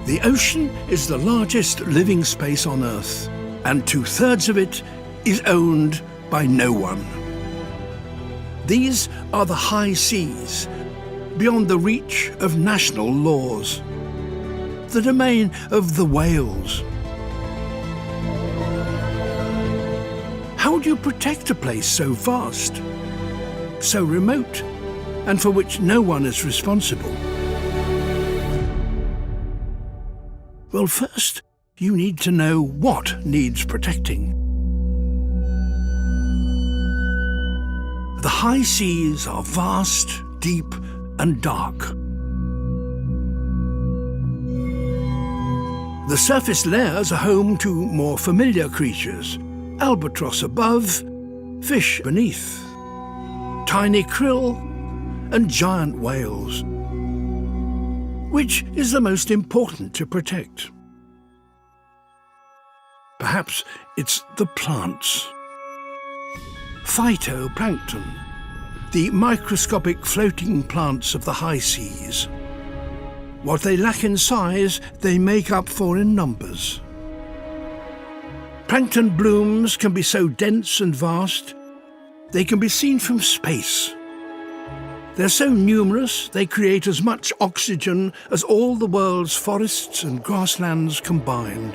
The ocean is the largest living space on Earth, and 2/3 of it is owned by no one. These are the high seas, beyond the reach of national laws, the domain of the whales. How do you protect a place so vast, so remote, and for which no one is responsible? Well, first, you need to know what needs protecting. The high seas are vast, deep, and dark. The surface layers are home to more familiar creatures: albatross above, fish beneath, tiny krill, and giant whales. Which is the most important to protect? Perhaps it's the plants. Phytoplankton, the microscopic floating plants of the high seas. What they lack in size, they make up for in numbers. Plankton blooms can be so dense and vast, they can be seen from space. They're so numerous, they create as much oxygen as all the world's forests and grasslands combined.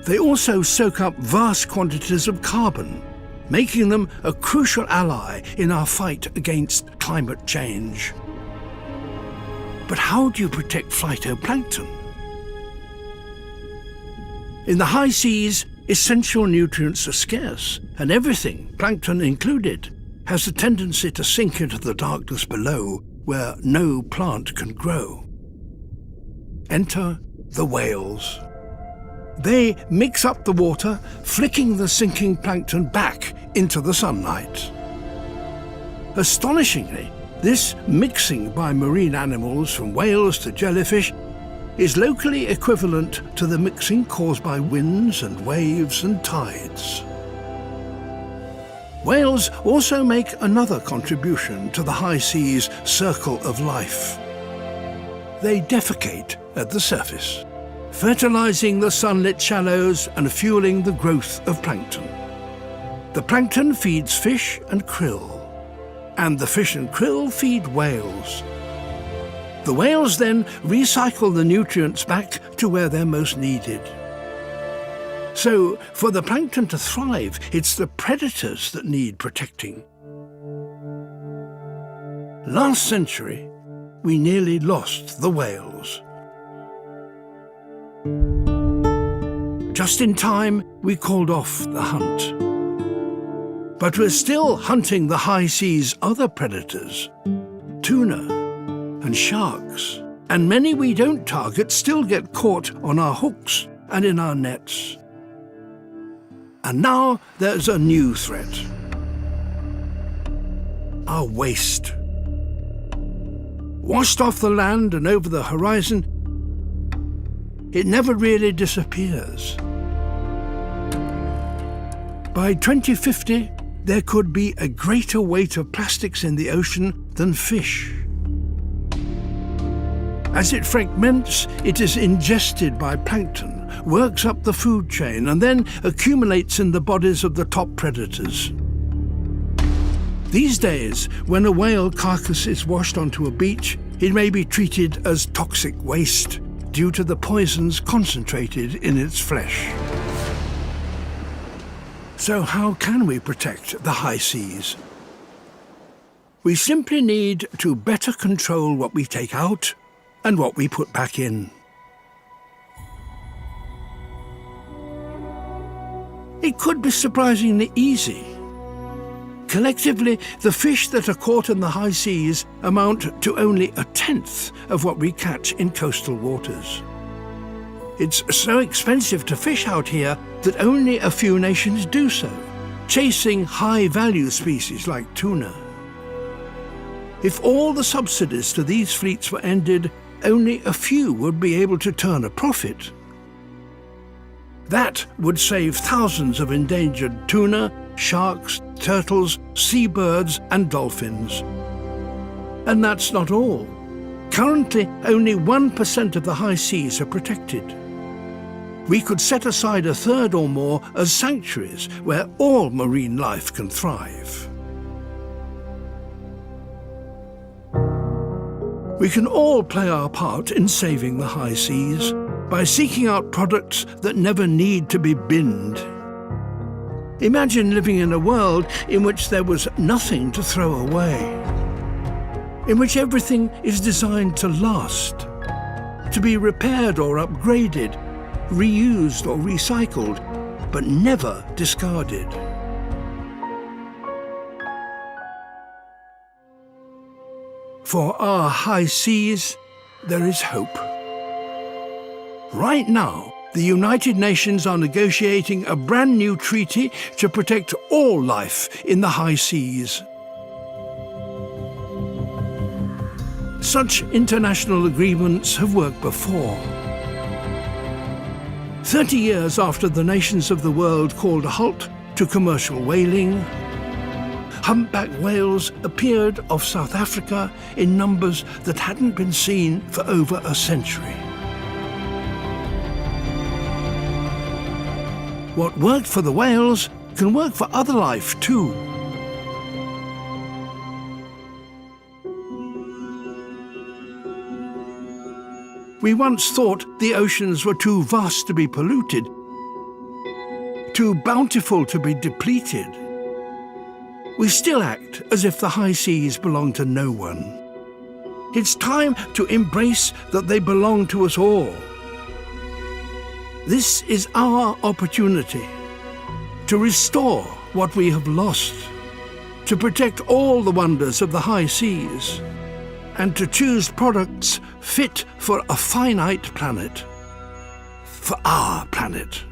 They also soak up vast quantities of carbon, making them a crucial ally in our fight against climate change. But how do you protect phytoplankton? In the high seas, essential nutrients are scarce, and everything, plankton included, has a tendency to sink into the darkness below, where no plant can grow. Enter the whales. They mix up the water, flicking the sinking plankton back into the sunlight. Astonishingly, this mixing by marine animals, from whales to jellyfish, is locally equivalent to the mixing caused by winds and waves and tides. Whales also make another contribution to the high seas' circle of life. They defecate at the surface, fertilizing the sunlit shallows and fueling the growth of plankton. The plankton feeds fish and krill, and the fish and krill feed whales. The whales then recycle the nutrients back to where they're most needed. So, for the plankton to thrive, it's the predators that need protecting. Last century, we nearly lost the whales. Just in time, we called off the hunt. But we're still hunting the high seas' other predators: tuna and sharks. And many we don't target still get caught on our hooks and in our nets. And now there's a new threat: our waste. Washed off the land and over the horizon, it never really disappears. By 2050, there could be a greater weight of plastics in the ocean than fish. As it fragments, it is ingested by plankton, works up the food chain, and then accumulates in the bodies of the top predators. These days, when a whale carcass is washed onto a beach, it may be treated as toxic waste due to the poisons concentrated in its flesh. So how can we protect the high seas? We simply need to better control what we take out and what we put back in. It could be surprisingly easy. Collectively, the fish that are caught in the high seas amount to only 1/10 of what we catch in coastal waters. It's so expensive to fish out here that only a few nations do so, chasing high-value species like tuna. If all the subsidies to these fleets were ended, only a few would be able to turn a profit. That would save thousands of endangered tuna, sharks, turtles, seabirds and dolphins. And that's not all. Currently, only 1% of the high seas are protected. We could set aside a third or more as sanctuaries where all marine life can thrive. We can all play our part in saving the high seas by seeking out products that never need to be binned. Imagine living in a world in which there was nothing to throw away, in which everything is designed to last, to be repaired or upgraded, reused or recycled, but never discarded. For our high seas, there is hope. Right now, the United Nations are negotiating a brand new treaty to protect all life in the high seas. Such international agreements have worked before. 30 years after the nations of the world called a halt to commercial whaling, humpback whales appeared off South Africa in numbers that hadn't been seen for over a century. What worked for the whales can work for other life too. We once thought the oceans were too vast to be polluted, too bountiful to be depleted. We still act as if the high seas belong to no one. It's time to embrace that they belong to us all. This is our opportunity to restore what we have lost, to protect all the wonders of the high seas, and to choose products fit for a finite planet, for our planet.